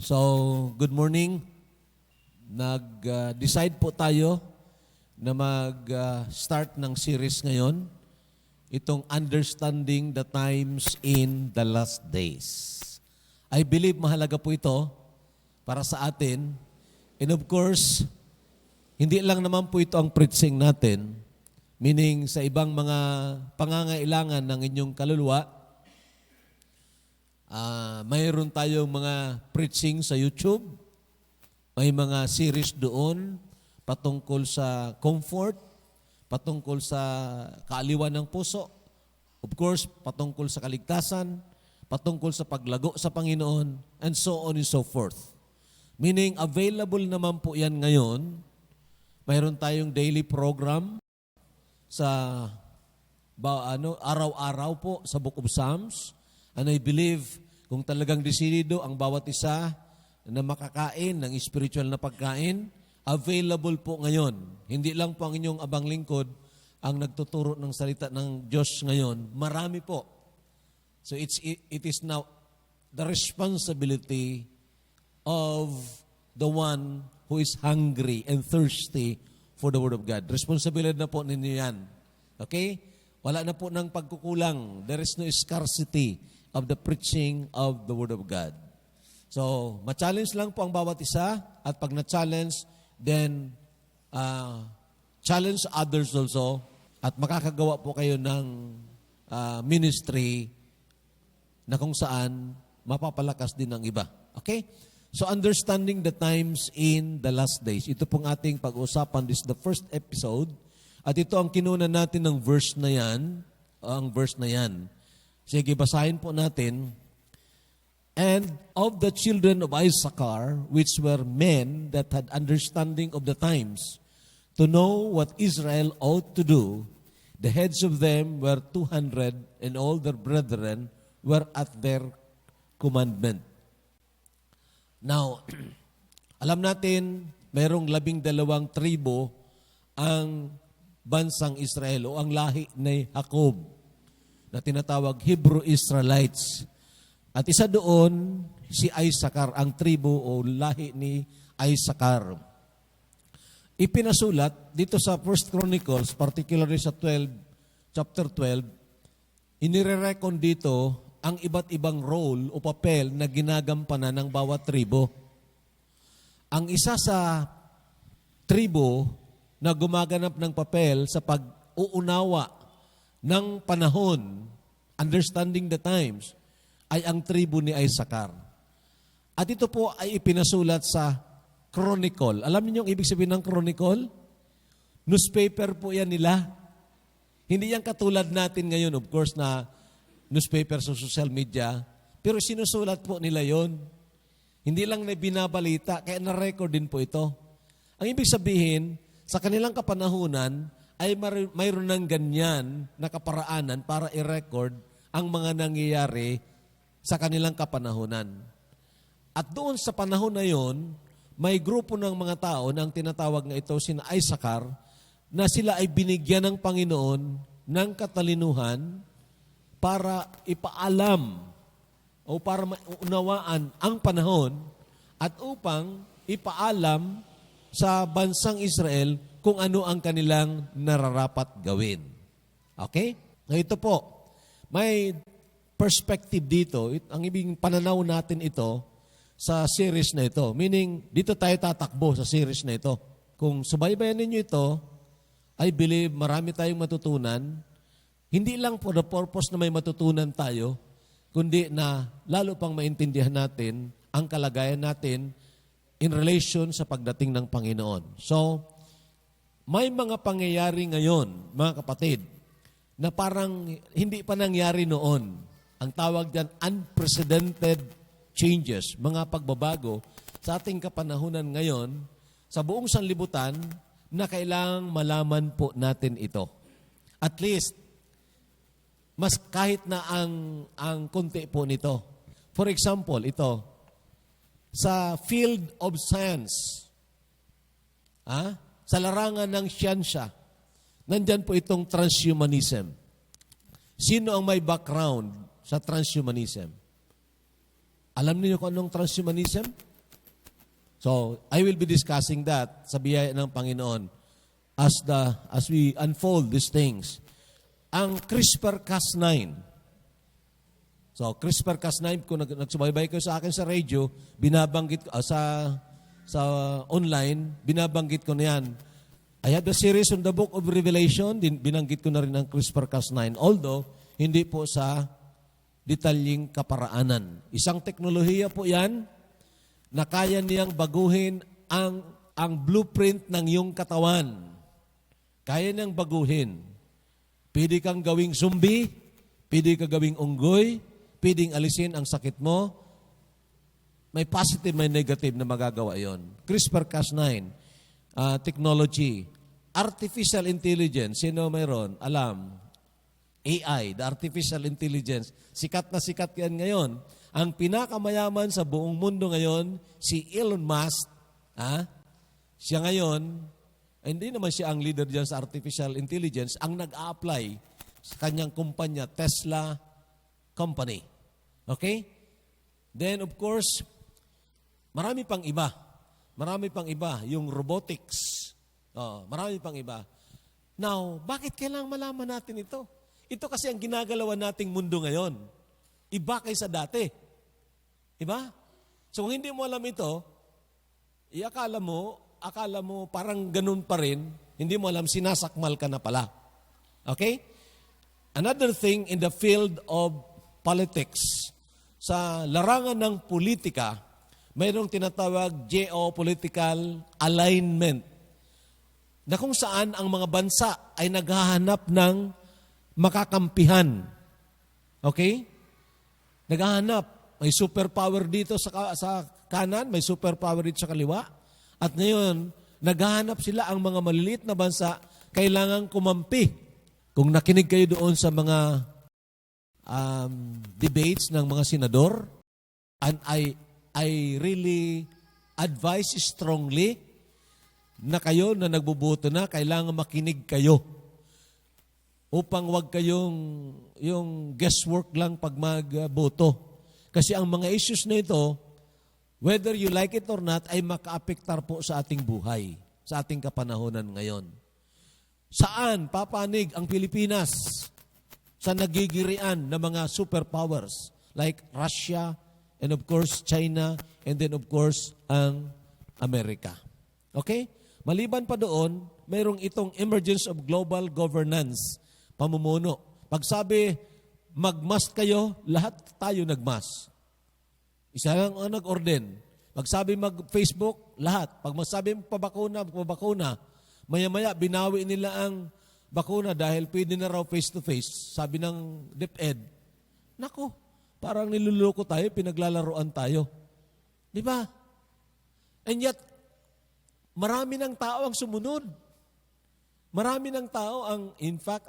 So, good morning. Nag-decide po tayo na mag-start ng series ngayon, itong Understanding the Times in the Last Days. I believe mahalaga po ito para sa atin. And of course, hindi lang naman po ito ang preaching natin, meaning sa ibang mga pangangailangan ng inyong kaluluwa, mayroon tayong mga preaching sa YouTube, may mga series doon patungkol sa comfort, patungkol sa kaaliwan ng puso, of course, patungkol sa kaligtasan, patungkol sa paglago sa Panginoon, and so on and so forth. Meaning, available naman po yan ngayon. Mayroon tayong daily program sa araw-araw po sa Book of Psalms. And I believe, kung talagang desidido ang bawat isa na makakain ng spiritual na pagkain, available po ngayon. Hindi lang po ang inyong abang lingkod ang nagtuturo ng salita ng Diyos ngayon. Marami po. So it is now the responsibility of the one who is hungry and thirsty for the Word of God. Responsibility na po ninyo yan. Okay? Wala na po ng pagkukulang. There is no scarcity of the preaching of the Word of God. So, ma-challenge lang po ang bawat isa, at pag na-challenge, then challenge others also, at makakagawa po kayo ng ministry na kung saan mapapalakas din ang iba. Okay? So, understanding the times in the last days. Ito pong ating pag-uusapan. This is the first episode. At ito ang kinunan natin ng verse na yan. Ang verse na yan. Sige, basahin po natin. And of the children of Issachar, which were men that had understanding of the times, to know what Israel ought to do, the heads of them were 200, and all their brethren were at their commandment. Now, alam natin, mayroong 12 tribo ang bansang Israel o ang lahi ni Jacob na tinatawag Hebrew Israelites. At isa doon, si Issachar, ang tribo o lahi ni Issachar. Ipinasulat dito sa 1 Chronicles, particularly sa chapter 12, inire-reckon dito ang iba't ibang role o papel na ginagampanan ng bawat tribo. Ang isa sa tribo na gumaganap ng papel sa pag-uunawa ng panahon, understanding the times, ay ang tribo ni Issachar. At ito po ay ipinasulat sa Chronicle. Alam niyo yung ibig sabihin ng Chronicle? Newspaper po yan nila. Hindi yan katulad natin ngayon, of course, na newspaper sa social media, pero sinusulat po nila yon. Hindi lang na binabalita, kaya na-record din po ito. Ang ibig sabihin, sa kanilang kapanahunan, ay mayroon ng ganyan na kaparaanan para i-record ang mga nangyayari sa kanilang kapanahunan. At doon sa panahon na yon, may grupo ng mga tao na ang tinatawag nga ito, sina Issachar, na sila ay binigyan ng Panginoon ng katalinuhan para ipaalam o para maunawaan ang panahon at upang ipaalam sa bansang Israel kung ano ang kanilang nararapat gawin. Okay? Ito po, may perspective dito. Ang ibig pananaw natin ito sa series na ito. Meaning, dito tayo tatakbo sa series na ito. Kung subaybayan ninyo ito, I believe marami tayong matutunan. Hindi lang for the purpose na may matutunan tayo, kundi na lalo pang maintindihan natin ang kalagayan natin in relation sa pagdating ng Panginoon. So, may mga pangyayari ngayon, mga kapatid, na parang hindi pa nangyari noon. Ang tawag dyan, unprecedented changes, mga pagbabago sa ating kapanahunan ngayon, sa buong sanlibutan, na kailangang malaman po natin ito. At least, mas kahit na ang konti po nito. For example, ito, sa field of science, sa larangan ng siyensya, nandyan po itong transhumanism. Sino ang may background sa transhumanism? Alam niyo kung anong transhumanism? So, I will be discussing that sa biyaya ng Panginoon as we unfold these things. Ang CRISPR-Cas9. So, CRISPR-Cas9, kung nagsubaybay kayo sa akin sa radio, binabanggit ko, sa online, binabanggit ko na yan. I have the series on the Book of Revelation, binanggit ko na rin ang CRISPR-Cas9. Although, hindi po sa detalyeng kaparaanan. Isang teknolohiya po yan na kaya niyang baguhin ang blueprint ng iyong katawan. Kaya niyang baguhin. Pwede kang gawing zombie, pwede kang gawing unggoy, pwedeng alisin ang sakit mo. May positive, may negative na magagawa yon. CRISPR-Cas9 technology. Artificial intelligence, sino mayroon? Alam. AI, the artificial intelligence. Sikat na sikat yan ngayon. Ang pinakamayaman sa buong mundo ngayon, si Elon Musk, siya ngayon, hindi naman siya ang leader dyan sa artificial intelligence, ang nag-a-apply sa kanyang kumpanya, Tesla Company. Okay? Then, of course, marami pang iba. Marami pang iba. Yung robotics. Marami pang iba. Now, bakit kailangang malaman natin ito? Ito kasi ang ginagalawan nating mundo ngayon. Iba kaysa dati. Iba? So, kung hindi mo alam ito, akala mo parang ganun pa rin, hindi mo alam, sinasakmal ka na pala. Okay? Another thing in the field of politics, sa larangan ng politika, mayroong tinatawag geopolitical alignment na kung saan ang mga bansa ay naghahanap ng makakampihan. Okay? Naghahanap. May superpower dito sa kanan, may superpower dito sa kaliwa. At ngayon, naghahanap sila ang mga maliliit na bansa, kailangang kumampi. Kung nakinig kayo doon sa mga debates ng mga senador, and I really advise strongly na kayo na nagbuboto na, kailangan makinig kayo upang wag kayong yung guesswork lang pag magboto. Kasi ang mga issues na ito, whether you like it or not, ay makaapektar po sa ating buhay, sa ating kapanahonan ngayon. Saan papanig ang Pilipinas sa nagigirian ng mga superpowers like Russia and of course China and then of course ang Amerika. Okay? Maliban pa doon, mayroong itong emergence of global governance, pamumuno. Pag sabi, mag-mask kayo, lahat tayo nag-mask. Isa lang ang nag-orden. Pag sabi mag-Facebook, lahat. Pag masabi pabakuna, maya-maya binawi nila ang bakuna dahil pwede na raw face-to-face. Sabi ng DepEd, nako, parang niluloko tayo, pinaglalaroan tayo. Di ba? And yet, marami ng tao ang sumunod. Marami ng tao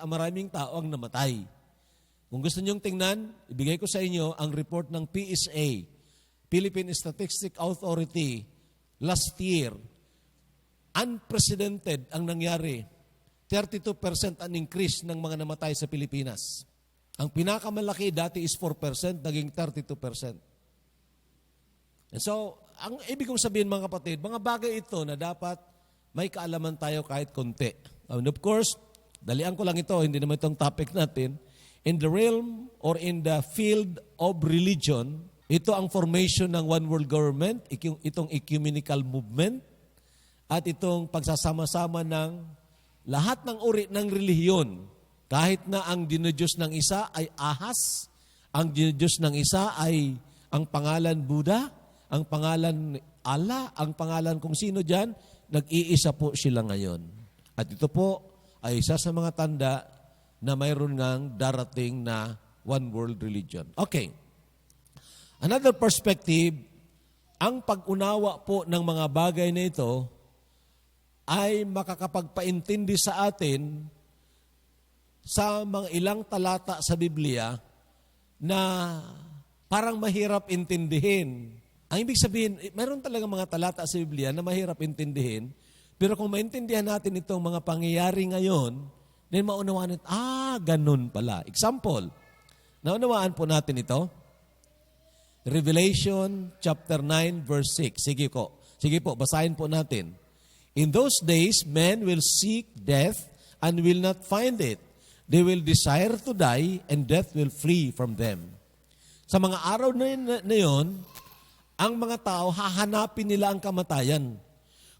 maraming tao ang namatay. Kung gusto niyong tingnan, ibigay ko sa inyo ang report ng PSA, Philippine Statistics Authority, last year. Unprecedented ang nangyari. 32% ang increase ng mga namatay sa Pilipinas. Ang pinakamalaki dati is 4%, naging 32%. And so, ang ibig kong sabihin mga kapatid, mga bagay ito na dapat may kaalaman tayo kahit konti. And of course, dalian ko lang ito, hindi naman itong topic natin. In the realm or in the field of religion, ito ang formation ng one world government, itong ecumenical movement, at itong pagsasama-sama ng lahat ng uri ng relihiyon. Kahit na ang dinodiyos ng isa ay ahas, ang dinodiyos ng isa ay ang pangalan Buddha, ang pangalan Allah, ang pangalan kung sino dyan, nag-iisa po sila ngayon. At ito po ay isa sa mga tanda na mayroon ngang darating na one world religion. Okay. Another perspective, ang pag-unawa po ng mga bagay na ito ay makakapagpaintindi sa atin sa mga ilang talata sa Biblia na parang mahirap intindihin. Ang ibig sabihin, mayroon talaga mga talata sa Biblia na mahirap intindihin, pero kung maintindihan natin itong mga pangyayari ngayon, then maunawaan natin, ganun pala. Example, naunawaan po natin ito. Revelation chapter 9 verse 6. Sige ko. Sige po, basahin po natin. In those days, men will seek death and will not find it. They will desire to die and death will flee from them. Sa mga araw na yon, ang mga tao, hahanapin nila ang kamatayan.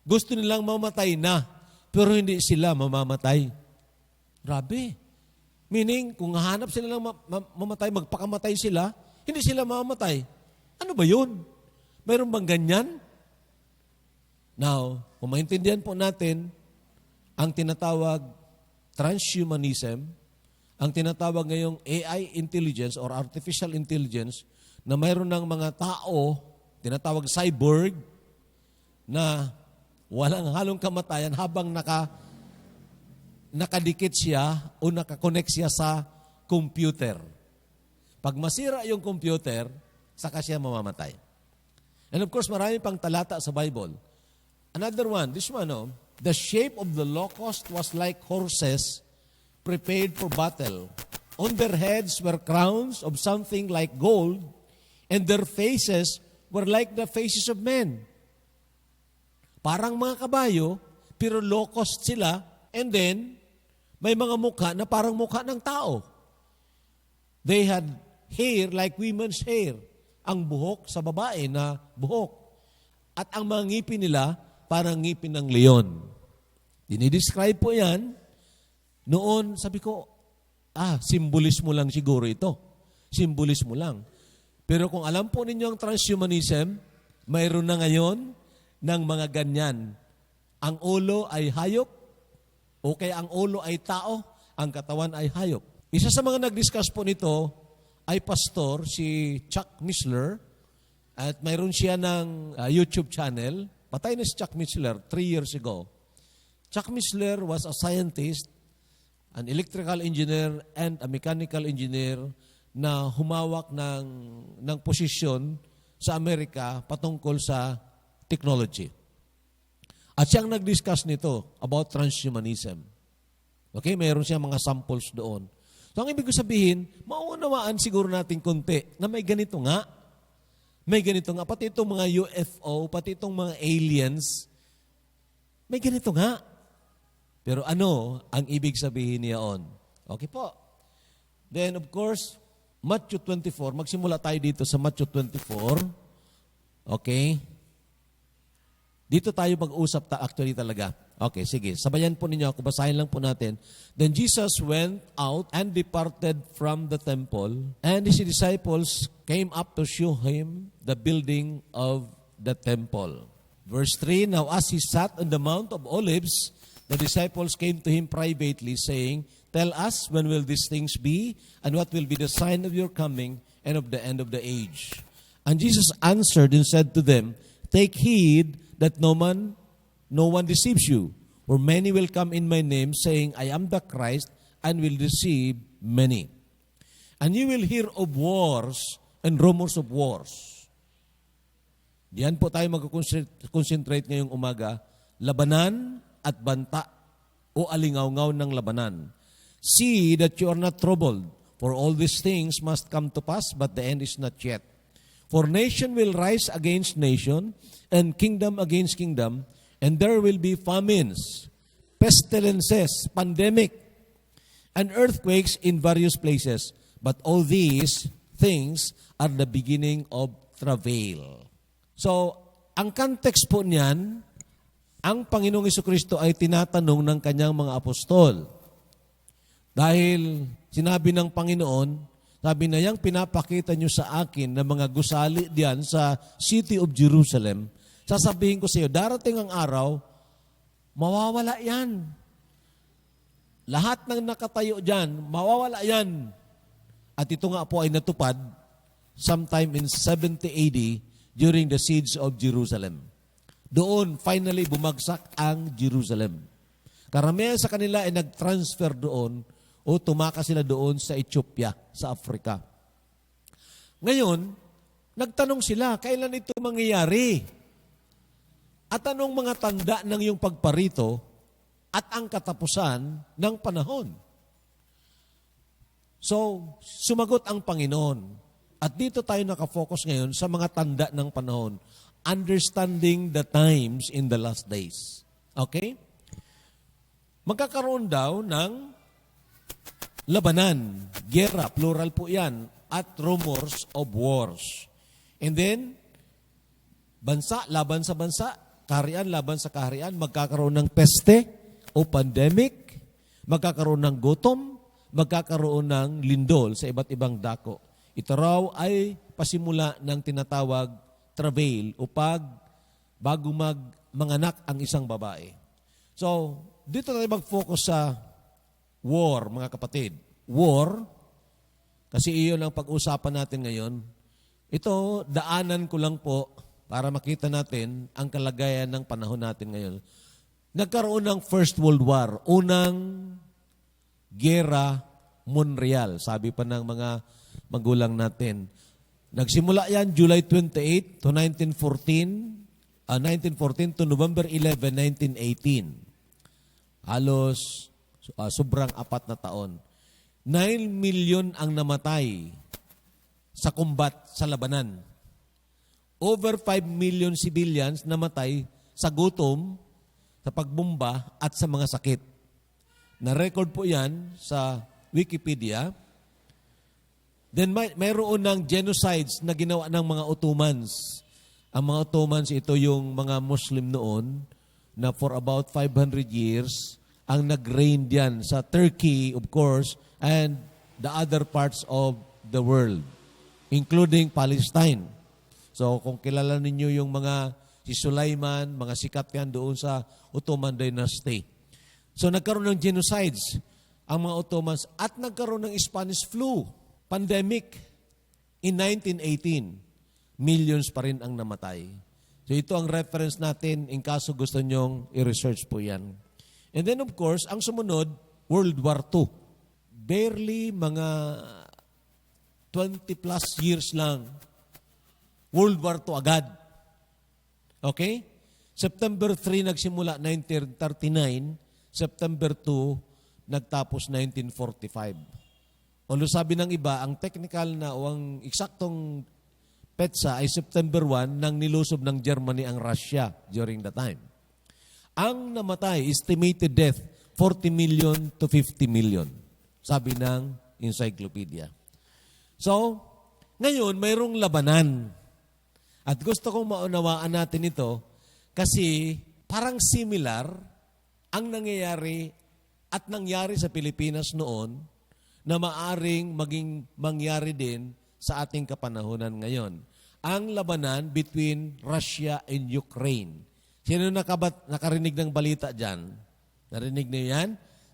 Gusto nilang mamatay na, pero hindi sila mamamatay. Grabe. Meaning, kung hahanap sila ng mamatay, magpakamatay sila, hindi sila mamamatay. Ano ba yun? Mayroon bang ganyan? Now, kung maintindihan po natin ang tinatawag transhumanism, ang tinatawag ngayong AI intelligence or artificial intelligence, na mayroon ng mga tao, tinatawag cyborg, na walang halong kamatayan habang nakadikit siya o nakakonect siya sa computer. Pag masira yung computer, saka siya mamamatay. And of course, marami pang talata sa Bible. Another one, this one, the shape of the locust was like horses prepared for battle. On their heads were crowns of something like gold, and their faces were like the faces of men. Parang mga kabayo, pero locust sila, and then, may mga mukha na parang mukha ng tao. They had hair like women's hair. Ang buhok sa babae na buhok. At ang mga ngipin nila, parang ngipin ng leon. Dinidescribe po yan. Noon, sabi ko, simbolismo lang siguro ito. Simbolismo lang. Pero kung alam po ninyo ang transhumanism, mayroon na ngayon ng mga ganyan. Ang ulo ay hayop, o kaya ang ulo ay tao, ang katawan ay hayop. Isa sa mga nag-discuss po nito ay pastor, si Chuck Missler, at mayroon siya ng YouTube channel. Patay na si Chuck Missler 3 years ago. Chuck Missler was a scientist, an electrical engineer, and a mechanical engineer na humawak ng posisyon sa Amerika patungkol sa technology. At siyang nag-discuss nito about transhumanism. Okay, mayroon siyang mga samples doon. So, ang ibig ko sabihin, mauunawaan siguro natin konti na may ganito nga. May ganito nga. Pati itong mga UFO, pati itong mga aliens, may ganito nga. Pero ano ang ibig sabihin niyaon? Okay po. Then, of course, Matthew 24. Magsimula tayo dito sa Matthew 24. Okay? Dito tayo mag-usap actually talaga. Okay, sige. Sabayan po ninyo ako. Basahin lang po natin. Then Jesus went out and departed from the temple, and his disciples came up to show him the building of the temple. Verse 3, now as he sat on the Mount of Olives, the disciples came to him privately, saying, tell us, when will these things be, and what will be the sign of your coming and of the end of the age? And Jesus answered and said to them, take heed that no one deceives you. For many will come in my name, saying, I am the Christ, and will deceive many. And you will hear of wars and rumors of wars. Diyan po tayo mag-concentrate ngayong umaga. Labanan at banta o alingaw-ngaw ng labanan. See that you are not troubled, for all these things must come to pass, but the end is not yet. For nation will rise against nation, and kingdom against kingdom, and there will be famines, pestilences, pandemic, and earthquakes in various places. But all these things are the beginning of travail. So, ang context po niyan, ang Panginoong Jesucristo ay tinatanong ng kanyang mga apostol. Dahil sinabi ng Panginoon, sabi na, yang pinapakita nyo sa akin na mga gusali diyan sa city of Jerusalem, sasabihin ko sa iyo, darating ang araw, mawawala yan. Lahat ng nakatayo diyan, mawawala yan. At ito nga po ay natupad sometime in 70 AD during the siege of Jerusalem. Doon, finally, bumagsak ang Jerusalem. Karamihan sa kanila ay nag-transfer doon o tumakas sila doon sa Ethiopia, sa Africa. Ngayon, nagtanong sila, kailan ito mangyayari? At anong mga tanda ng iyong pagparito at ang katapusan ng panahon? So, sumagot ang Panginoon. At dito tayo nakafocus ngayon sa mga tanda ng panahon. understanding the times in the last days. Okay? Magkakaroon daw ng labanan, gera, plural po yan, at rumors of wars. And then, bansa laban sa bansa, kaharian laban sa kaharian, magkakaroon ng peste o pandemic, magkakaroon ng gutom, magkakaroon ng lindol sa iba't ibang dako. Ito raw ay pasimula ng tinatawag travail o bago manganak ang isang babae. So, dito tayo mag-focus sa war, mga kapatid. War, kasi iyon ang pag-usapan natin ngayon. Ito, daanan ko lang po para makita natin ang kalagayan ng panahon natin ngayon. Nagkaroon ng First World War, unang gera monreal, sabi pa ng mga magulang natin. Nagsimula yan July 28 to 1914 to November 11, 1918. Halos sobrang 4 na taon. 9 million ang namatay sa combat sa labanan. Over 5 million civilians namatay sa gutom, sa pagbomba at sa mga sakit. Na-record po yan sa Wikipedia. Then mayroon ng genocides na ginawa ng mga Ottomans. Ang mga Ottomans, ito yung mga Muslim noon na for about 500 years ang nag-reign diyan sa Turkey, of course, and the other parts of the world, including Palestine. So kung kilala ninyo yung mga si Sulaiman, mga sikat yan doon sa Ottoman Dynasty. So nagkaroon ng genocides ang mga Ottomans at nagkaroon ng Spanish flu pandemic in 1918. Millions pa rin ang namatay. So ito ang reference natin in kaso gusto nyong i-research po yan. And then of course, ang sumunod, World War II. Barely mga 20 plus years lang, World War II agad. Okay? September 3 nagsimula 1939, September 2 nagtapos 1945. Although sabi ng iba, ang technical na o ang eksaktong petsa ay September 1 nang nilusob ng Germany ang Russia during the time. Ang namatay, estimated death, 40 million to 50 million. Sabi ng encyclopedia. So, ngayon, mayroong labanan. At gusto kong maunawaan natin ito kasi parang similar ang nangyayari at nangyari sa Pilipinas noon na maaring maging mangyari din sa ating kapanahunan ngayon. Ang labanan between Russia and Ukraine. Sino nakarinig ng balita dyan? Narinig niyo yan?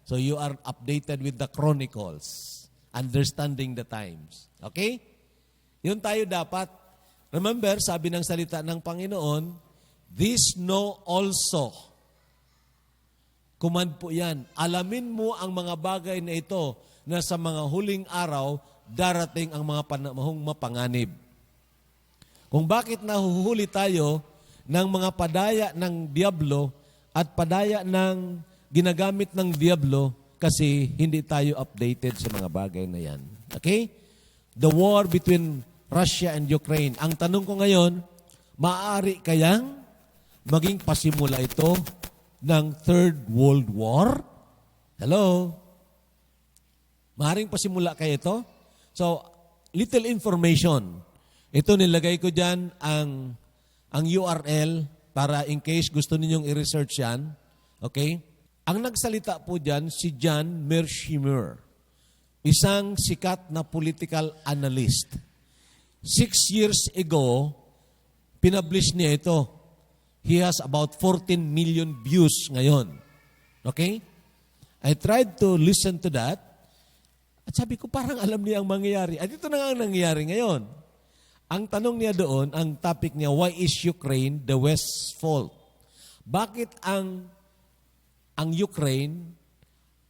So you are updated with the chronicles. Understanding the times. Okay? Yun tayo dapat. Remember, sabi ng salita ng Panginoon, this know also. Command po yan. Alamin mo ang mga bagay na ito na sa mga huling araw, darating ang mga panahong mapanganib. Kung bakit nahuhuli tayo ng mga padaya ng Diablo at padaya ng ginagamit ng Diablo kasi hindi tayo updated sa mga bagay na yan. Okay? The war between Russia and Ukraine. Ang tanong ko ngayon, maaari kayang maging pasimula ito ng Third World War? Hello? Maaaring pasimula kayo ito? So, little information. Ito nilagay ko dyan ang URL para in case gusto ninyong i-research yan. Okay? Ang nagsalita po dyan, si John Mearsheimer. Isang sikat na political analyst. 6 years ago, pinublish niya ito. He has about 14 million views ngayon. Okay? I tried to listen to that. At sabi ko, parang alam niya ang mangyayari. At ito na nga ang nangyayari ngayon. Ang tanong niya doon, ang topic niya, why is Ukraine the West's fault? Bakit ang Ukraine,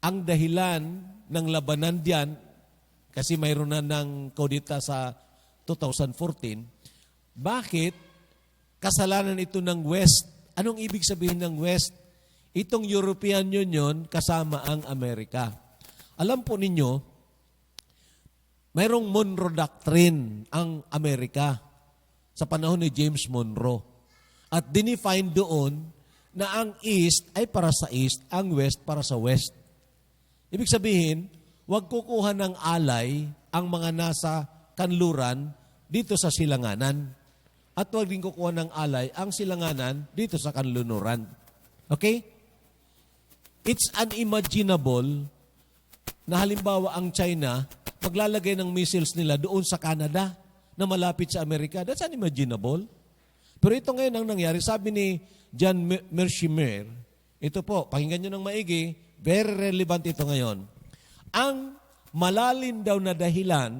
ang dahilan ng labanan diyan, kasi mayroon na ng kodita sa 2014, bakit kasalanan ito ng West? Anong ibig sabihin ng West? Itong European Union kasama ang Amerika. Alam po ninyo, mayroong Monroe Doctrine ang Amerika sa panahon ni James Monroe. At dinefine doon na ang East ay para sa East, ang West para sa West. Ibig sabihin, huwag kukuha ng alay ang mga nasa kanluran dito sa silanganan. At huwag din kukuha ng alay ang silanganan dito sa kanlunuran. Okay? It's unimaginable na halimbawa ang China maglalagay ng missiles nila doon sa Canada na malapit sa Amerika. That's unimaginable. Pero ito ngayon ang nangyari. Sabi ni John Mearsheimer, ito po, pakinggan nyo ng maigi, very relevant ito ngayon. Ang malalim daw na dahilan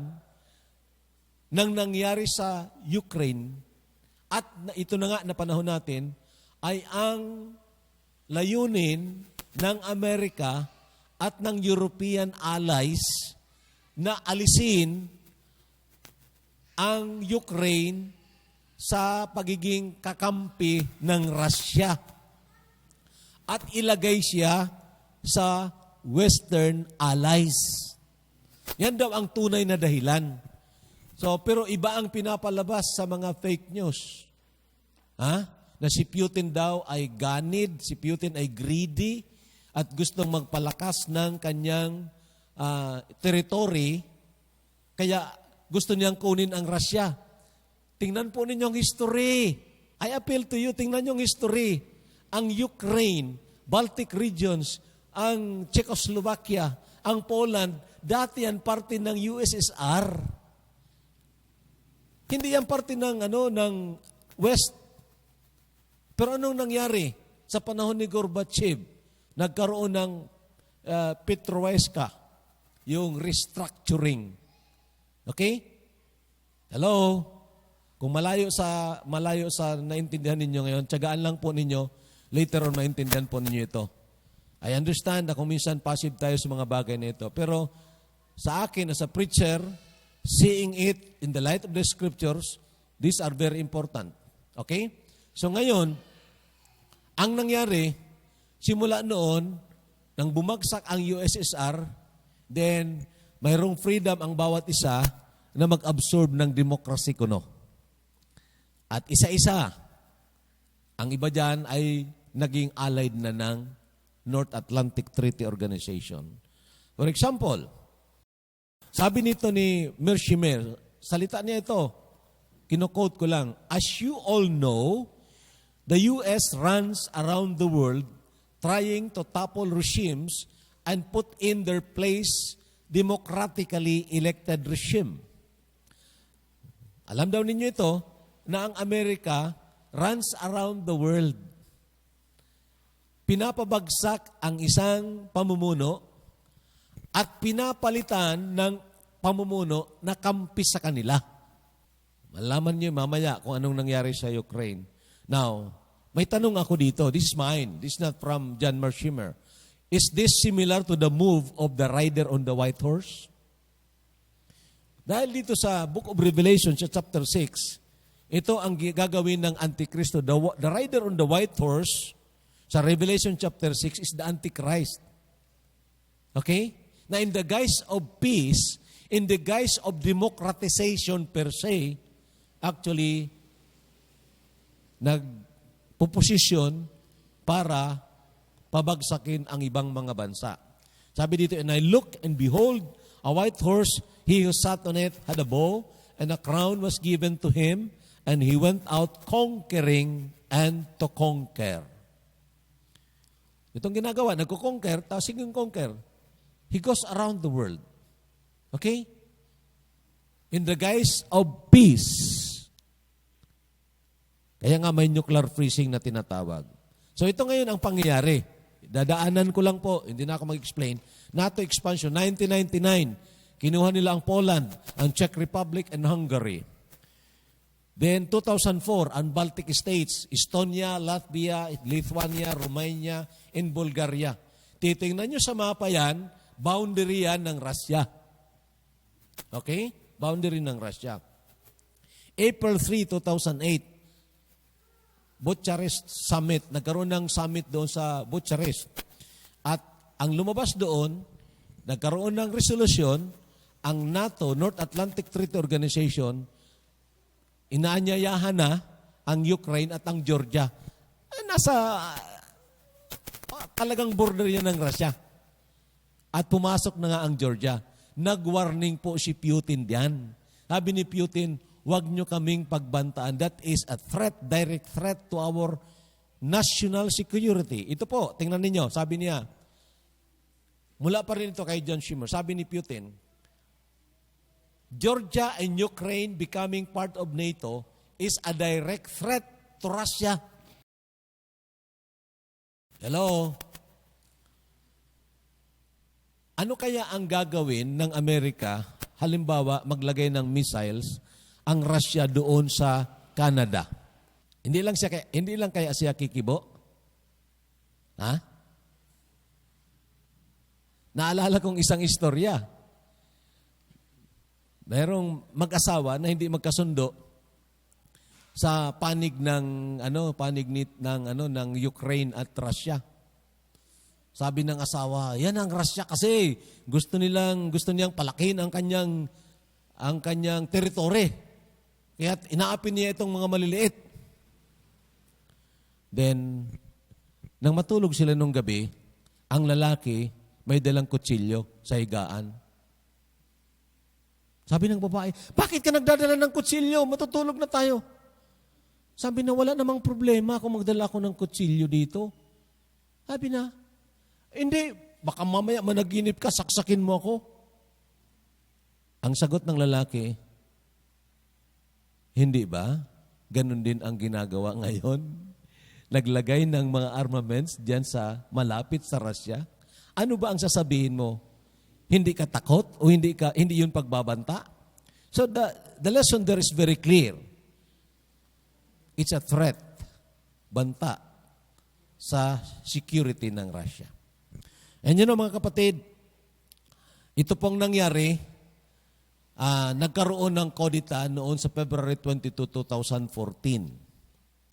ng nangyari sa Ukraine at ito na nga na panahon natin ay ang layunin ng Amerika at ng European allies na alisin ang Ukraine sa pagiging kakampi ng Russia at ilagay siya sa Western allies. Yan daw ang tunay na dahilan. So, pero iba ang pinapalabas sa mga fake news. Na si Putin daw ay ganid, si Putin ay greedy, at gustong magpalakas ng kanyang territory, kaya gusto niyang kunin ang Russia. Tingnan po ninyong history. I appeal to you, tingnan yung history. Ang Ukraine, Baltic regions, ang Czechoslovakia, ang Poland, dati yan parte ng USSR. Hindi yan parte ng West. Pero anong nangyari sa panahon ni Gorbachev? Nagkaroon ng Petroweska, yung restructuring. Okay? Hello? Kung malayo sa naintindihan ninyo ngayon, tiyagaan lang po ninyo, later on maintindihan po ninyo ito. I understand na kung minsan passive tayo sa mga bagay na ito. Pero sa akin, as a preacher, seeing it in the light of the scriptures, these are very important. Okay? So ngayon, ang nangyari, simula noon, nang bumagsak ang USSR, then mayroong freedom ang bawat isa na mag-absorb ng demokrasi kuno. At isa-isa, ang iba dyan ay naging allied na ng North Atlantic Treaty Organization. For example, sabi nito ni Mearsheimer, salita niya ito, kino-quote ko lang, as you all know, the U.S. runs around the world trying to topple regimes and put in their place democratically elected regime. Alam daw ninyo ito na ang Amerika runs around the world. Pinapabagsak ang isang pamumuno at pinapalitan ng pamumuno na kampi sa kanila. Malaman niyo mamaya kung anong nangyari sa Ukraine. Now, may tanong ako dito. This is mine. This is not from John Mearsheimer. Is this similar to the move of the rider on the white horse? Dahil dito sa Book of Revelation, sa chapter 6, ito ang gagawin ng Antikristo. The rider on the white horse, sa Revelation chapter 6, is the Antichrist. Okay? Na in the guise of peace, in the guise of democratization per se, actually, nagpuposisyon para pabagsakin ang ibang mga bansa. Sabi dito, and I looked and behold, a white horse, he who sat on it had a bow, and a crown was given to him, and he went out conquering and to conquer. Itong ginagawa, nagko-conquer, tapos hinggang conquer. He goes around the world. Okay? In the guise of peace. Kaya nga may nuclear freezing na tinatawag. So ito ngayon ang pangyayari. Dadaanan ko lang po, hindi na ako mag-explain. NATO expansion, 1999, kinuha nila ang Poland, ang Czech Republic, and Hungary. Then 2004, ang Baltic States, Estonia, Latvia, Lithuania, Romania, and Bulgaria. Titingnan nyo sa mapa yan, boundary yan ng Russia. Okay? Boundary ng Russia. April 3, 2008, Bucharest Summit. Nagkaroon ng summit doon sa Bucharest. At ang lumabas doon, nagkaroon ng resolusyon, ang NATO, North Atlantic Treaty Organization, inaanyayahan na ang Ukraine at ang Georgia. Nasa talagang border yan ng Russia. At pumasok na nga ang Georgia. Nag-warning po si Putin diyan. Sabi ni Putin, huwag nyo kaming pagbantaan. That is a threat, direct threat to our national security. Ito po, tingnan ninyo, sabi niya, mula pa rin ito kay John Schumer, sabi ni Putin, Georgia and Ukraine becoming part of NATO is a direct threat to Russia. Hello? Ano kaya ang gagawin ng Amerika, halimbawa maglagay ng missiles ang Russia doon sa Canada? Hindi lang kaya siya kikibo? Ha? Naalala kong isang istorya. Merong mag-asawa na hindi magkasundo sa panig ng ng Ukraine at Russia. Sabi ng asawa, yan ang Russia kasi gusto niyang palakin ang kanyang teritoryo. Kaya inaapin niya itong mga maliliit. Then nang matulog sila nung gabi, ang lalaki may dalang kutsilyo sa higaan. Sabi ng babae, bakit ka nagdadala ng kutsilyo? Matutulog na tayo. Sabi na, wala namang problema kung magdala ako ng kutsilyo dito. Sabi na, hindi, baka mamaya managinip ka, saksakin mo ako. Ang sagot ng lalaki, hindi ba? Ganon din ang ginagawa ngayon. Naglagay ng mga armaments diyan sa malapit sa Russia. Ano ba ang sasabihin mo? Hindi ka takot o hindi yun pagbabanta? So the lesson there is very clear. It's a threat, banta sa security ng Russia. And you know mga kapatid, ito pong nangyari, nagkaroon ng kodita noon sa February 22, 2014.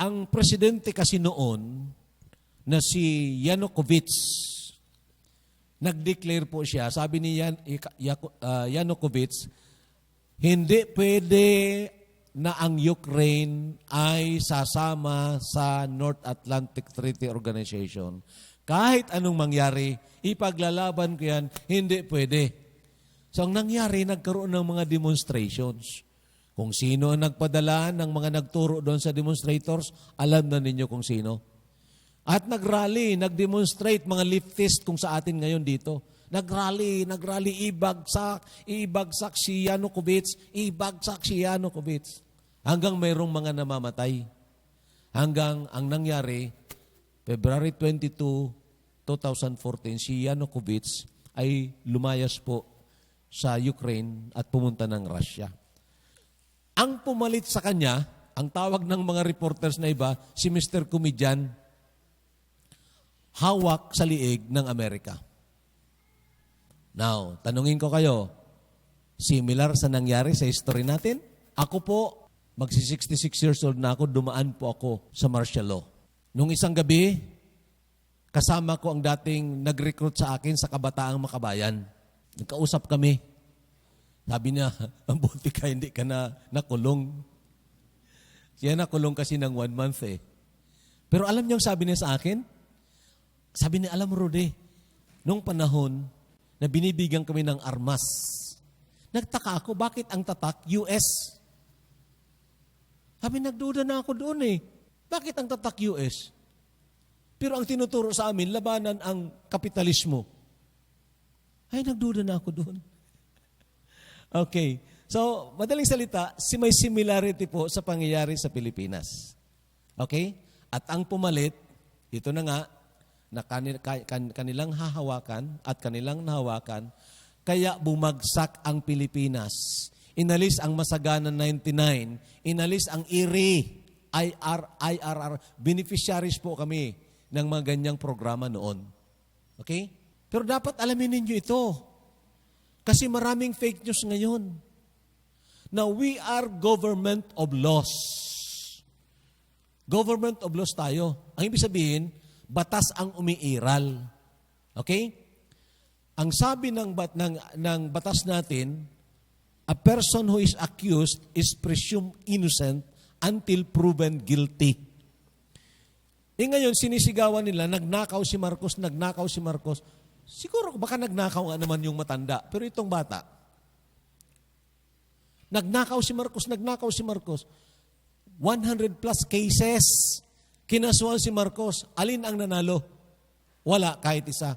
Ang presidente kasi noon na si Yanukovych, nag-declare po siya, sabi ni Yanukovych, hindi pwede na ang Ukraine ay sasama sa North Atlantic Treaty Organization. Kahit anong mangyari, ipaglalaban ko yan, hindi pwede. So ang nangyari, nagkaroon ng mga demonstrations. Kung sino ang nagpadala ng mga nagturo doon sa demonstrators, alam na ninyo kung sino. At nag-rally, nag-demonstrate mga leftist kung sa atin ngayon dito. Nag-rally, ibagsak si Yanukovych, hanggang mayroong mga namamatay. Hanggang ang nangyari, February 22, 2014, si Yanukovych ay lumayas po sa Ukraine at pumunta ng Russia. Ang pumalit sa kanya, ang tawag ng mga reporters na iba, si Mr. Comedian, hawak sa liig ng Amerika. Now, tanungin ko kayo, similar sa nangyari sa history natin? Ako po, magsi-66 years old na ako, dumaan po ako sa martial law. Nung isang gabi, kasama ko ang dating nag-recruit sa akin sa Kabataang Makabayan. Nagkausap kami. Sabi niya, ang buti ka, hindi ka na nakulong. Siya nakulong kasi ng 1 month eh. Pero alam niyo ang sabi niya sa akin? Sabi niya, alam mo Rudy, nung panahon na binibigyan kami ng armas, nagtaka ako, bakit ang tatak US? Sabi, nagduda na ako doon eh. Bakit ang tatak US? Pero ang tinuturo sa amin, labanan ang kapitalismo. Ay, nagduda na ako doon. Okay. So, madaling salita, may similarity po sa pangyayari sa Pilipinas. Okay? At ang pumalit, ito na nga, na kanilang hahawakan at kanilang nahawakan, kaya bumagsak ang Pilipinas. Inalis ang Masagana 99, inalis ang IRI, IRR, beneficiaries po kami ng mga ganyang programa noon. Okay? Pero dapat alamin ninyo ito. Kasi maraming fake news ngayon. Now, we are government of laws. Government of laws tayo. Ang ibig sabihin, batas ang umiiral. Okay? Ang sabi ng batas natin, a person who is accused is presumed innocent until proven guilty. Ngayon, sinisigawan nila, nagnakaw si Marcos, nagnakaw si Marcos. Siguro baka nagnakaw nga naman yung matanda. Pero itong bata, nagnakaw si Marcos, nagnakaw si Marcos. 100 plus cases. Kinasuhan si Marcos. Alin ang nanalo? Wala, kahit isa.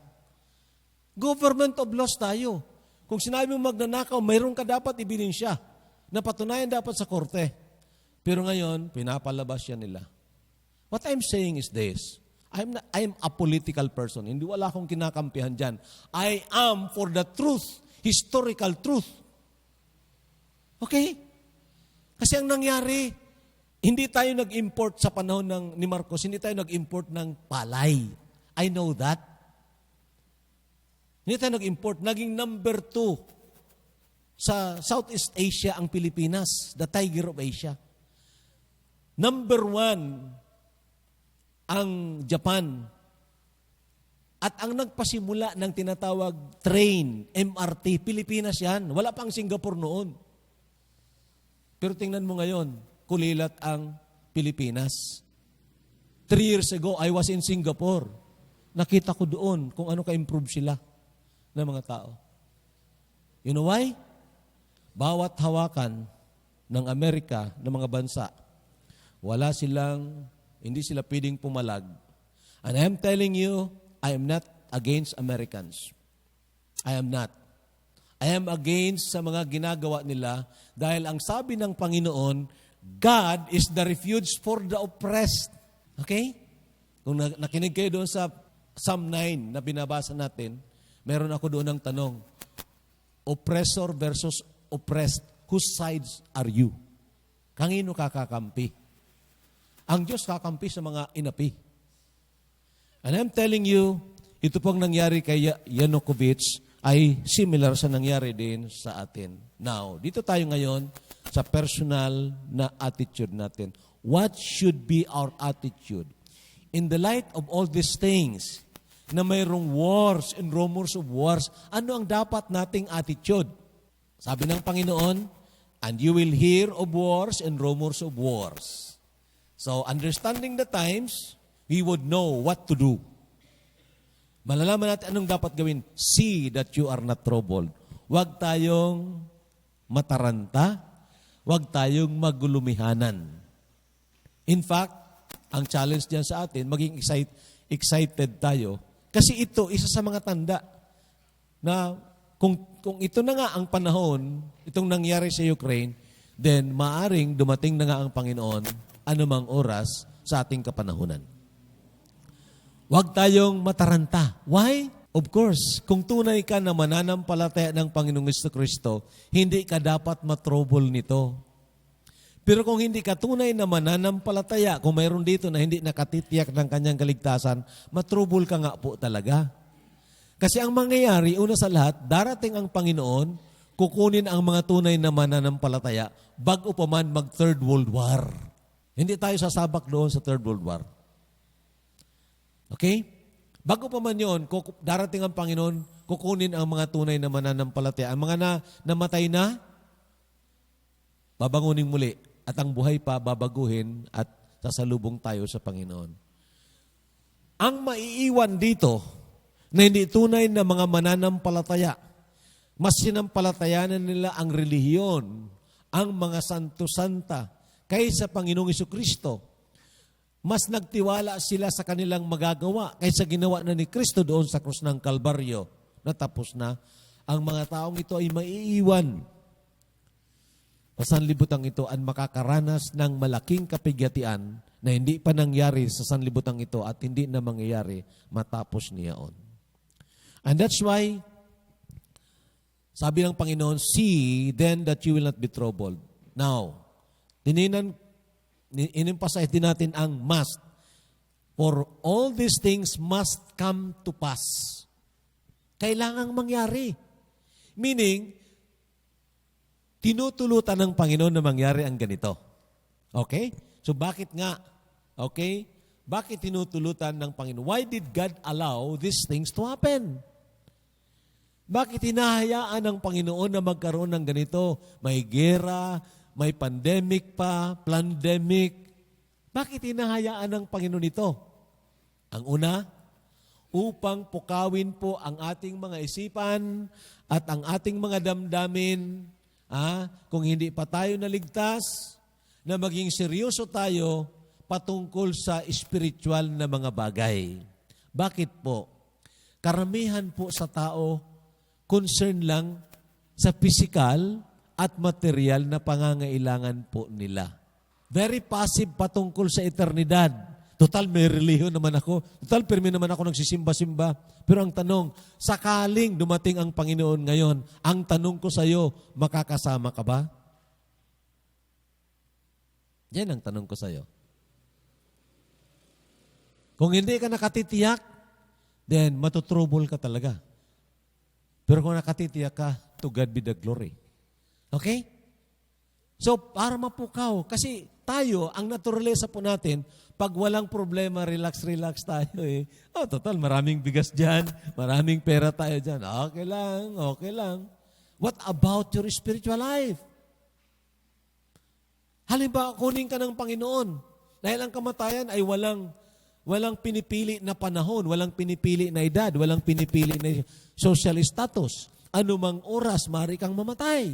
Government of laws tayo. Kung sinabi mo magnanakaw, mayroon ka dapat ibilin siya. Napatunayan dapat sa korte. Pero ngayon, pinapalabas siya nila. What I'm saying is this. I'm a political person. Hindi wala akong kinakampihan dyan. I am for the truth. Historical truth. Okay? Kasi ang nangyari, hindi tayo nag-import sa panahon ni Marcos, hindi tayo nag-import ng palay. I know that. Hindi tayo nag-import. Naging number 2 sa Southeast Asia ang Pilipinas, the Tiger of Asia. Number 1 ang Japan. At ang nagpasimula ng tinatawag train, MRT, Pilipinas yan. Wala pang Singapore noon. Pero tingnan mo ngayon, kulilat ang Pilipinas. 3 years ago, I was in Singapore. Nakita ko doon kung ano ka-improve sila ng mga tao. You know why? Bawat hawakan ng Amerika, ng mga bansa, hindi sila pwedeng pumalag. And I'm telling you, I am not against Americans. I am not. I am against sa mga ginagawa nila dahil ang sabi ng Panginoon, God is the refuge for the oppressed. Okay? Kung nakinig kayo doon sa Psalm 9 na binabasa natin, meron ako doon ng tanong, oppressor versus oppressed, whose sides are you? Kanino kakakampi? Ang Diyos kakampi sa mga inapi. And I'm telling you, ito pong nangyari kay Yanukovych ay similar sa nangyari din sa atin. Now, dito tayo ngayon sa personal na attitude natin. What should be our attitude? In the light of all these things, na mayroong wars and rumors of wars, ano ang dapat nating attitude? Sabi ng Panginoon, and you will hear of wars and rumors of wars. So, understanding the times, we would know what to do. Malalaman natin anong dapat gawin. See that you are not troubled. Huwag tayong mataranta. Huwag tayong magulumihanan. In fact, ang challenge diyan sa atin, maging excited tayo. Kasi ito, isa sa mga tanda na kung ito na nga ang panahon, itong nangyari sa Ukraine, then maaring dumating na nga ang Panginoon anumang oras sa ating kapanahunan. Huwag tayong mataranta. Why? Of course, kung tunay ka na mananampalataya ng Panginoong Jesucristo, hindi ka dapat matrouble nito. Pero kung hindi ka tunay na mananampalataya, kung mayroon dito na hindi nakatitiyak ng kanyang kaligtasan, matrouble ka nga po talaga. Kasi ang mangyayari, una sa lahat, darating ang Panginoon, kukunin ang mga tunay na mananampalataya bago pa man mag-Third World War. Hindi tayo sasabak doon sa Third World War. Okay? Bago pa man yun, darating ang Panginoon, kukunin ang mga tunay na mananampalataya. Ang mga namatay na, babangunin muli. At ang buhay pa, babaguhin at sasalubong tayo sa Panginoon. Ang maiiwan dito, na hindi tunay na mga mananampalataya, mas sinampalatayanan nila ang relihiyon, ang mga santo-santa, kaysa Panginoong Jesucristo. Mas nagtiwala sila sa kanilang magagawa kaysa ginawa na ni Kristo doon sa krus ng Kalbaryo. Natapos na. Ang mga taong ito ay maiiwan. Sanlibutang ito ang makakaranas ng malaking kapighatian na hindi pa nangyari sa sanlibutang ito at hindi na mangyayari matapos niyaon. And that's why, sabi ng Panginoon, see then that you will not be troubled. Now, in-emphasize din natin ang must. For all these things must come to pass. Kailangang mangyari. Meaning, tinutulutan ng Panginoon na mangyari ang ganito. Okay? So bakit nga? Okay? Bakit tinutulutan ng Panginoon? Why did God allow these things to happen? Bakit hinahayaan ng Panginoon na magkaroon ng ganito? May gera, may pandemic pa, plandemic. Bakit hinahayaan ng Panginoon ito? Ang una, upang pukawin po ang ating mga isipan at ang ating mga damdamin. Kung hindi pa tayo naligtas, na maging seryoso tayo patungkol sa spiritual na mga bagay. Bakit po? Karamihan po sa tao, concern lang sa physical at material na pangangailangan po nila. Very passive patungkol sa eternidad. Total, may relihiyon naman ako. Total, pirmi naman ako nagsisimba-simba. Pero ang tanong, sakaling dumating ang Panginoon ngayon, ang tanong ko sa iyo, makakasama ka ba? Yan ang tanong ko sa iyo. Kung hindi ka nakatitiyak, then matutrouble ka talaga. Pero kung nakatitiyak ka, to God be the glory. Okay? So, para mapukaw, kasi tayo, ang naturalesa po natin, pag walang problema, relax tayo eh. Total, maraming bigas dyan, maraming pera tayo dyan. Okay lang. What about your spiritual life? Halimbawa, kunin ka ng Panginoon. Dahil ang kamatayan ay walang pinipili na panahon, walang pinipili na edad, walang pinipili na social status. Anumang oras, maaari kang mamatay.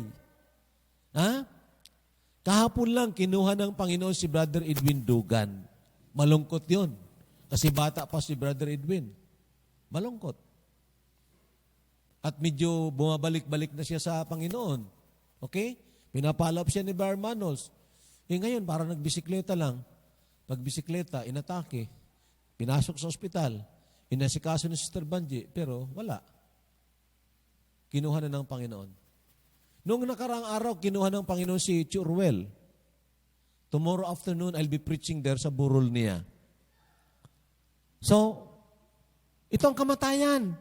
Kahapon lang, kinuha ng Panginoon si Brother Edwin Dugan. Malungkot yun. Kasi bata pa si Brother Edwin. Malungkot. At medyo bumabalik-balik na siya sa Panginoon. Okay? Pinapalap siya ni Bar Manos. Ngayon, parang nagbisikleta lang. Pagbisikleta, inatake. Pinasok sa ospital. Inasikaso ni Sister Banji, pero wala. Kinuha na ng Panginoon. Noong nakaraang araw, kinuha ng Panginoon si Churwell. Tomorrow afternoon, I'll be preaching there sa burol niya. So, ito ang kamatayan.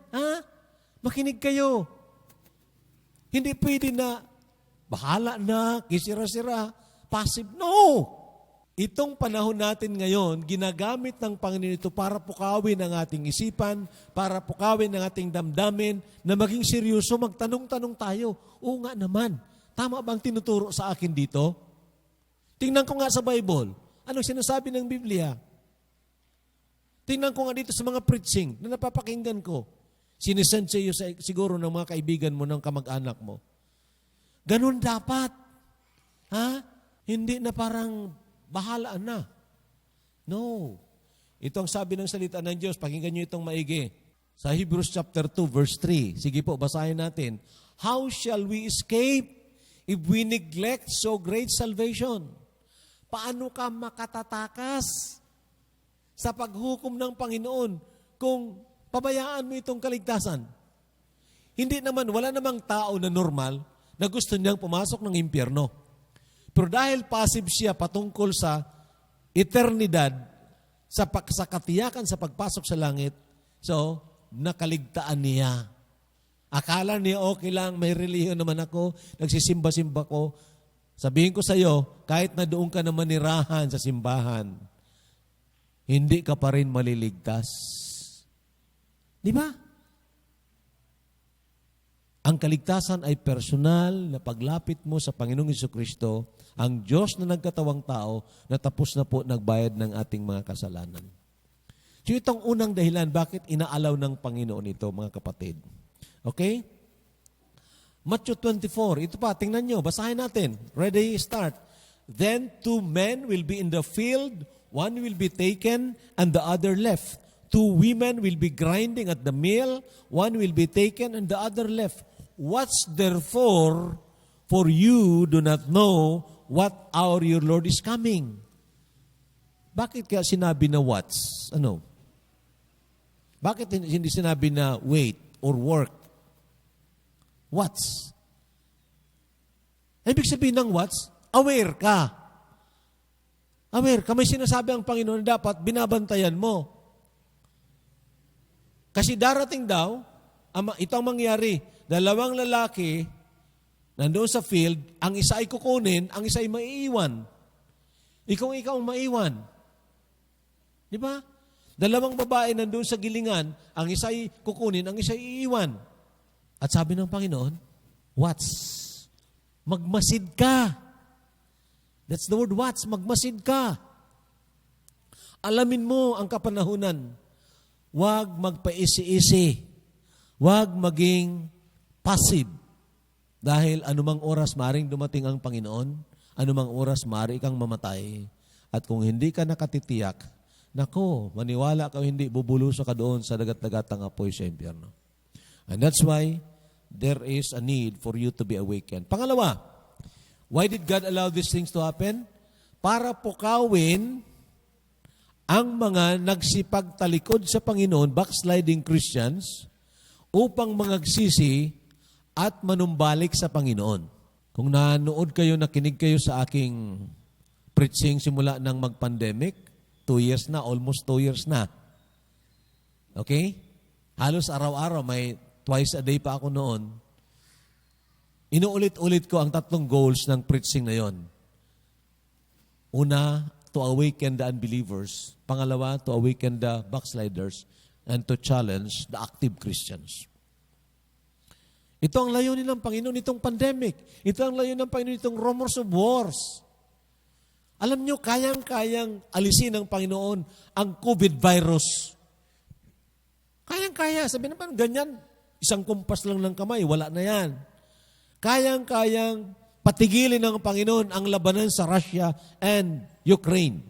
Makinig kayo. Hindi pwede na, bahala na, kisira-sira, passive. No! Itong panahon natin ngayon, ginagamit ng Panginoon ito para pukawin ang ating isipan, para pukawin ang ating damdamin, na maging seryoso, magtanong-tanong tayo. Oo nga naman, tama bang tinuturo sa akin dito? Tingnan ko nga sa Bible. Anong sinasabi ng Biblia? Tingnan ko nga dito sa mga preaching na napapakinggan ko. Sinisend sa iyo siguro ng mga kaibigan mo, ng kamag-anak mo. Ganun dapat. Hindi na parang bahala na. No. Ito ang sabi ng salita ng Diyos. Pakinggan nyo itong maigi. Sa Hebrews chapter 2, verse 3. Sige po, basahin natin. How shall we escape if we neglect so great salvation? Paano ka makatatakas sa paghukom ng Panginoon kung pabayaan mo itong kaligtasan? Hindi naman, wala namang tao na normal na gusto niyang pumasok ng impyerno. Pero dahil passive siya patungkol sa eternidad, sa katiyakan sa pagpasok sa langit, so, nakaligtaan niya. Akala niya, okay lang, may relihiyon naman ako, nagsisimba-simba ko. Sabihin ko sa iyo, kahit na doon ka na manirahan sa simbahan, hindi ka pa rin maliligtas. Di ba? Ang kaligtasan ay personal na paglapit mo sa Panginoong Jesucristo, ang Diyos na nagkatawang tao na tapos na po nagbayad ng ating mga kasalanan. So itong unang dahilan, bakit inaalaw ng Panginoon ito, mga kapatid. Okay? Matthew 24, ito pa, tingnan nyo, basahin natin. Ready, start. Then 2 men will be in the field, one will be taken, and the other left. 2 women will be grinding at the mill, one will be taken, and the other left. Watch therefore, for you do not know what hour your Lord is coming. Bakit kaya sinabi na watch? Ano? Bakit hindi sinabi na wait or work? Watch. Ibig sabihin ng watch, aware ka. Aware ka. May sinasabi ang Panginoon na dapat binabantayan mo. Kasi darating daw, ito ang mangyari, 2 lalaki nandoon sa field, ang isa ay kukunin, ang isa ay maiiwan. Ikaw ang maiwan. Di ba? 2 babae nandoon sa gilingan, ang isa ay kukunin, ang isa ay iiwan. At sabi ng Panginoon, watch. Magmasid ka. That's the word watch. Magmasid ka. Alamin mo ang kapanahunan. Huwag magpaisi-isi. Huwag maging passive. Dahil anumang oras maring dumating ang Panginoon, anumang oras mari kang mamatay. At kung hindi ka nakatitiyak, nako, maniwala ka o hindi, bubuluso ka doon sa dagat-dagatang apoy sa impyerno. And that's why there is a need for you to be awakened. Pangalawa, why did God allow these things to happen? Para pukawin ang mga nagsipagtalikod sa Panginoon, backsliding Christians, upang mangagsisi at manumbalik sa Panginoon. Kung nanood kayo, nakinig kayo sa aking preaching simula ng mag-pandemic, 2 years na, almost 2 years na. Okay? Halos araw-araw, may twice a day pa ako noon. Inuulit-ulit ko ang 3 goals ng preaching na yon. Una, to awaken the unbelievers. Pangalawa, to awaken the backsliders. And to challenge the active Christians. Ito ang layunin ng Panginoon itong pandemic. Ito ang layunin ng Panginoon itong rumors of wars. Alam nyo, kayang-kayang alisin ng Panginoon ang COVID virus. Kayang-kaya. Sabi naman, ganyan, isang kumpas lang ng kamay, wala na yan. Kayang-kayang patigilin ng Panginoon ang labanan sa Russia and Ukraine.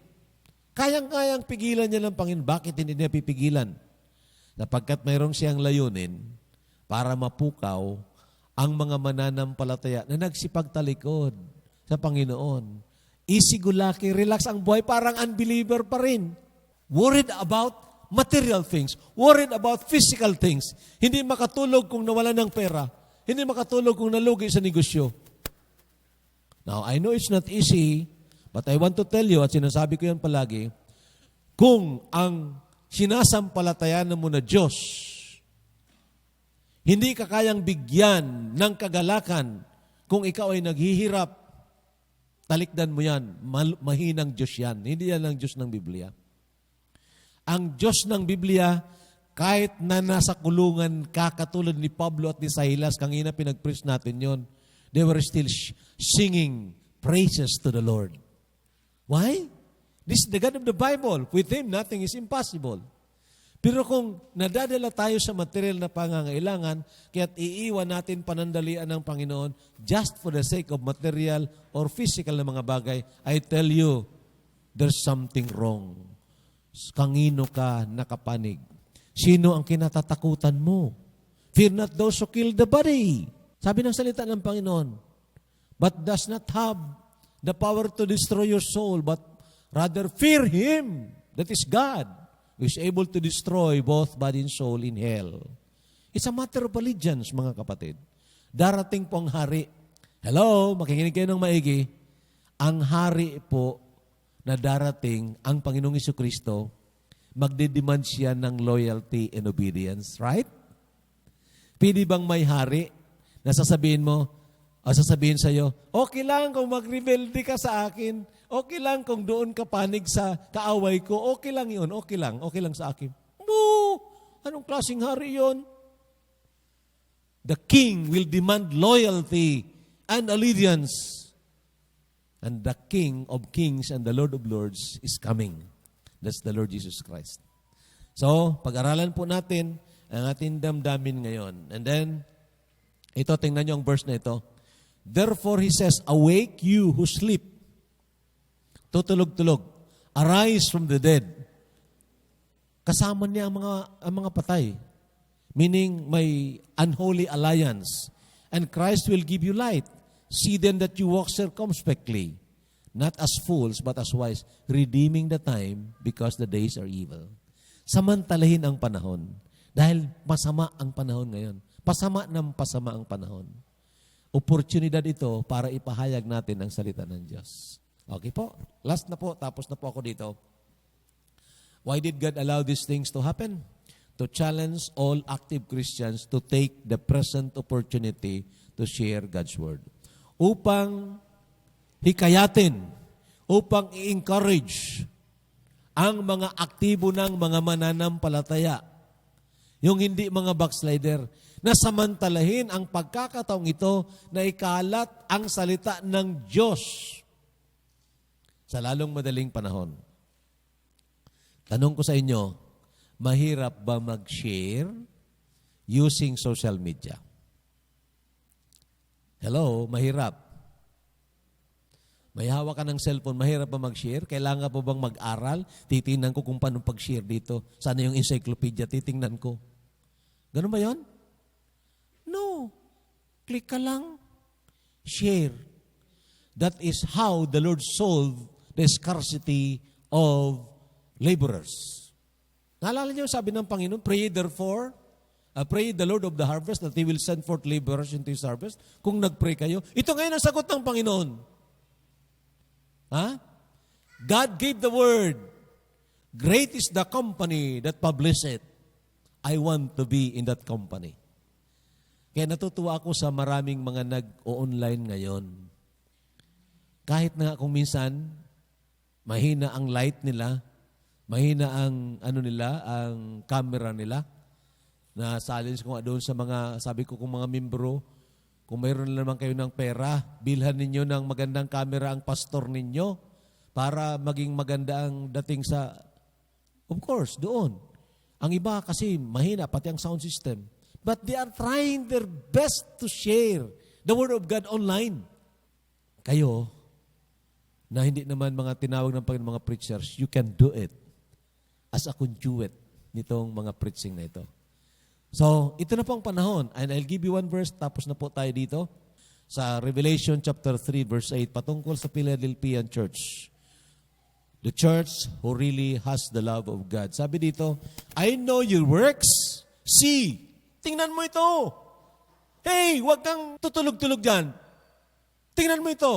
Kayang-kayang pigilan niya ng Panginoon. Bakit hindi niya pipigilan? Sapagkat mayroong siyang layunin para mapukaw ang mga mananampalataya na nagsipagtalikod sa Panginoon. Easy gulaki, relax ang buhay, parang unbeliever pa rin. Worried about material things. Worried about physical things. Hindi makatulog kung nawala ng pera. Hindi makatulog kung nalugi sa negosyo. Now, I know it's not easy, but I want to tell you, at sinasabi ko yan palagi, kung ang sinasampalatayanan mo na Diyos, hindi ka kayang bigyan ng kagalakan kung ikaw ay naghihirap, talikdan mo yan. Mahinang Diyos yan. Hindi yan ang Diyos ng Biblia. Ang Diyos ng Biblia, kahit na nasa kulungan ka, katulad ni Pablo at ni Silas, kanina pinag-preach natin yon, they were still singing praises to the Lord. Why? This is the God of the Bible. With Him, nothing is impossible. Pero kung nadadala tayo sa material na pangangailangan, kaya't iiwan natin panandalian ng Panginoon just for the sake of material or physical na mga bagay, I tell you, there's something wrong. Kangino ka nakapanig? Sino ang kinatatakutan mo? Fear not those who kill the body. Sabi ng salita ng Panginoon, but does not have the power to destroy your soul, but rather fear Him, that is God, who is able to destroy both body and soul in hell. It's a matter of allegiance, mga kapatid. Darating po ang hari. Hello, makikinig kayo ng maigi. Ang hari po na darating, ang Panginoong Jesucristo, magdedemand siya ng loyalty and obedience. Right? Pwede bang may hari na sasabihin mo, o sasabihin sa'yo, okay lang kung mag-rebelde ka sa akin, okay lang kung doon ka panig sa kaaway ko, okay lang yun, okay lang sa akin. No! Anong klaseng hari yun? The king will demand loyalty and allegiance. And the King of Kings and the Lord of Lords is coming. That's the Lord Jesus Christ. So, pag-aralan po natin ang ating damdamin ngayon. And then, ito, tingnan nyo ang verse na ito. Therefore, He says, awake you who sleep. Tutulog-tulog. Arise from the dead. Kasama niya ang mga patay. Meaning, may unholy alliance. And Christ will give you light. See then that you walk circumspectly, not as fools, but as wise, redeeming the time because the days are evil. Samantalahin ang panahon. Dahil masama ang panahon ngayon. Pasama ang panahon. Oportunidad ito para ipahayag natin ang salita ng Diyos. Okay po. Last na po. Tapos na po ako dito. Why did God allow these things to happen? To challenge all active Christians to take the present opportunity to share God's Word. Upang hikayatin, upang i-encourage ang mga aktibo ng mga mananampalataya, yung hindi mga backslider, na samantalahin ang pagkakataong ito na ikalat ang salita ng Diyos. sa lalong madaling panahon. Tanong ko sa inyo, mahirap ba mag-share using social media? Hello, mahirap. May hawak ka ng cellphone, mahirap ba mag-share? Kailangan pa bang mag-aral? Titingnan ko kung paano pag-share dito. Sana yung encyclopedia, titingnan ko. Ganun ba yon? No. Click ka lang. Share. That is how the Lord solved the scarcity of laborers. Naalala niyo, sabi ng Panginoon, pray therefore, pray the Lord of the harvest that He will send forth laborers into His harvest. Kung nag-pray kayo, ito ngayon ang sagot ng Panginoon. Ha? God gave the word. Great is the company that publish it. I want to be in that company. Kaya natutuwa ako sa maraming mga nag-o-online ngayon. Kahit na kung minsan, mahina ang light nila, mahina ang ang camera nila, na challenge ko nga doon sa mga, sabi ko kung mga membro, kung mayroon naman kayo ng pera, bilhan ninyo ng magandang camera ang pastor ninyo para maging maganda ang dating sa, of course, doon. Ang iba kasi mahina, pati ang sound system. But they are trying their best to share the Word of God online. Kayo, na hindi naman mga tinawag ng Panginoon mga preachers, you can do it as a conduit nitong mga preaching na ito. So, ito na po ang panahon. And I'll give you one verse, tapos na po tayo dito. Sa Revelation chapter 3, verse 8, patungkol sa Philadelphian church. The church who really has the love of God. Sabi dito, I know your works. See, tingnan mo ito. Hey, huwag kang tutulog-tulog dyan. Tingnan mo ito.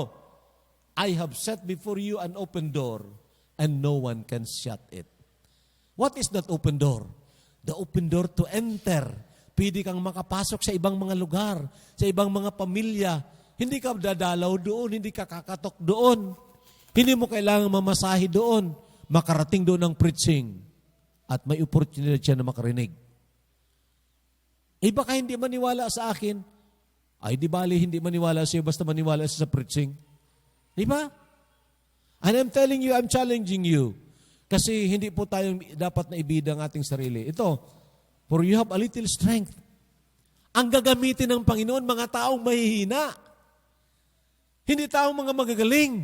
I have set before you an open door, and no one can shut it. What is that open door? The open door to enter. Pwede kang makapasok sa ibang mga lugar, sa ibang mga pamilya. Hindi ka dadalaw doon, hindi ka kakatok doon. Hindi mo kailangan mamasahe doon. Makarating doon ang preaching. At may opportunity siya na makarinig. Baka hindi maniwala sa akin. Ay, di bali, hindi maniwala sa iyo, basta maniwala sa preaching. Di ba? And I'm telling you, I'm challenging you. Kasi hindi po tayong dapat na ibida ang ating sarili. Ito, for you have a little strength. Ang gagamitin ng Panginoon, mga taong mahihina. Hindi taong mga magagaling.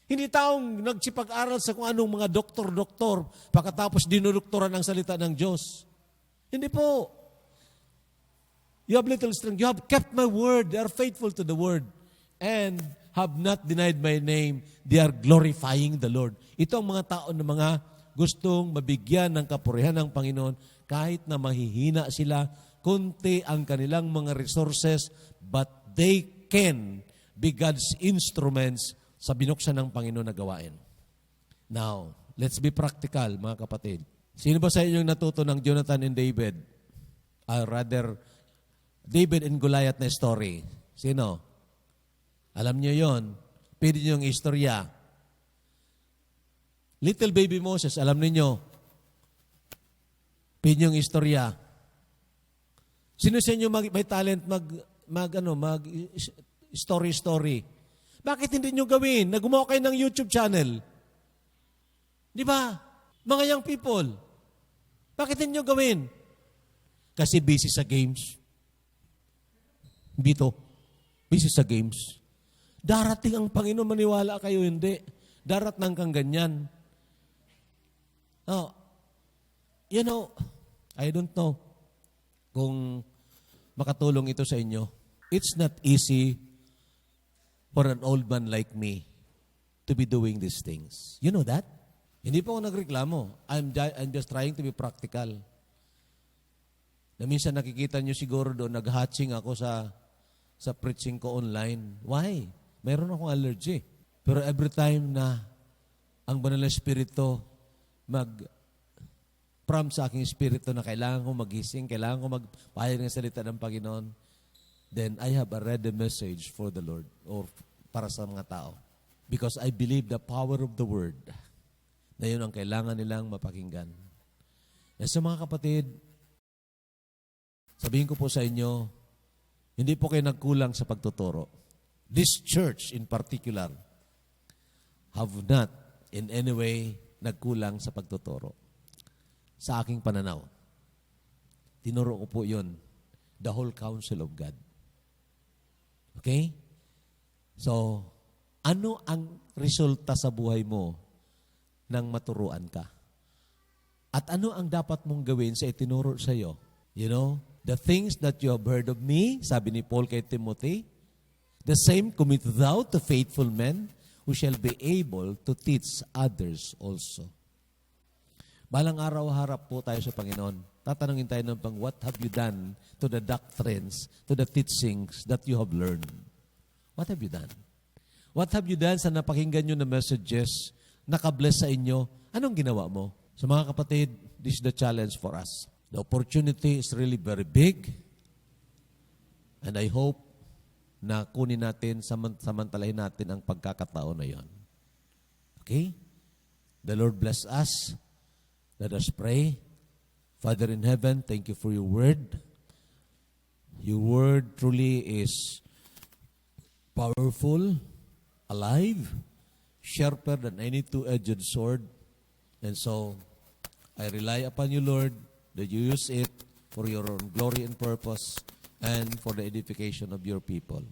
Hindi taong nagsipag-aral sa kung anong mga doktor-doktor pagkatapos dinudoktoran ang salita ng Diyos. Hindi po. You have little strength. You have kept my word. They are faithful to the word. And have not denied my name. They are glorifying the Lord. Ito ang mga tao na mga gustong mabigyan ng kapurihan ng Panginoon kahit na mahihina sila, kunti ang kanilang mga resources, but they can be God's instruments sa binuksan ng Panginoon na gawain. Now, let's be practical, mga kapatid. Sino ba sa inyo natuto ng Jonathan and David? Rather, David and Goliath na story. Sino? Alam niyo yon. Pwede niyo yung istorya. Little baby Moses, alam niyo. Pwede niyo yung istorya. Sino sa inyo may talent mag story? Bakit hindi niyo gawin? Gumawa kayo ng YouTube channel. Di ba? Mga young people. Bakit hindi niyo gawin? Kasi busy sa games. Bito, busy sa games. Darating ang Panginoon, maniwala kayo, hindi. Daratnang kang ganyan. Oh, I don't know kung makatulong ito sa inyo. It's not easy for an old man like me to be doing these things. You know that? Hindi po ako nagreklamo. I'm just trying to be practical. Na minsan nakikita nyo siguro doon, nag-hatching ako sa preaching ko online. Why? Meron akong allergy. Pero every time na ang banal na espiritu mag-prompt sa aking espiritu na kailangan ko magising, kailangan ko magpahayag ng salita ng Panginoon, then I have a ready message for the Lord or para sa mga tao. Because I believe the power of the Word na yun ang kailangan nilang mapakinggan. And so mga kapatid, sabihin ko po sa inyo, hindi po kayo nagkulang sa pagtuturo. This church in particular have not in any way nagkulang sa pagtuturo. Sa aking pananaw, tinuro ko po yun, the whole counsel of God. Okay? So, ano ang resulta sa buhay mo nang maturuan ka? At ano ang dapat mong gawin sa itinuro sa iyo? You know, the things that you have heard of me, sabi ni Paul kay Timothy, the same commit thou to faithful men who shall be able to teach others also. Balang araw harap po tayo sa Panginoon. Tatanungin tayo ng pang, what have you done to the doctrines, to the teachings that you have learned? What have you done? What have you done sa napakinggan nyo na messages, nakabless sa inyo? Anong ginawa mo? So mga kapatid, this is the challenge for us. The opportunity is really very big. And I hope na kunin natin, samantalahin natin ang pagkakataon na yon. Okay? The Lord bless us. Let us pray. Father in heaven, thank you for your word. Your word truly is powerful, alive, sharper than any two-edged sword. And so, I rely upon you, Lord, that you use it for your own glory and purpose and for the edification of your people.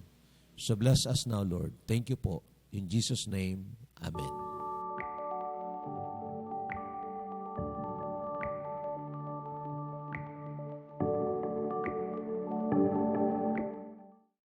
So bless us now, Lord. Thank you po. In Jesus' name, Amen.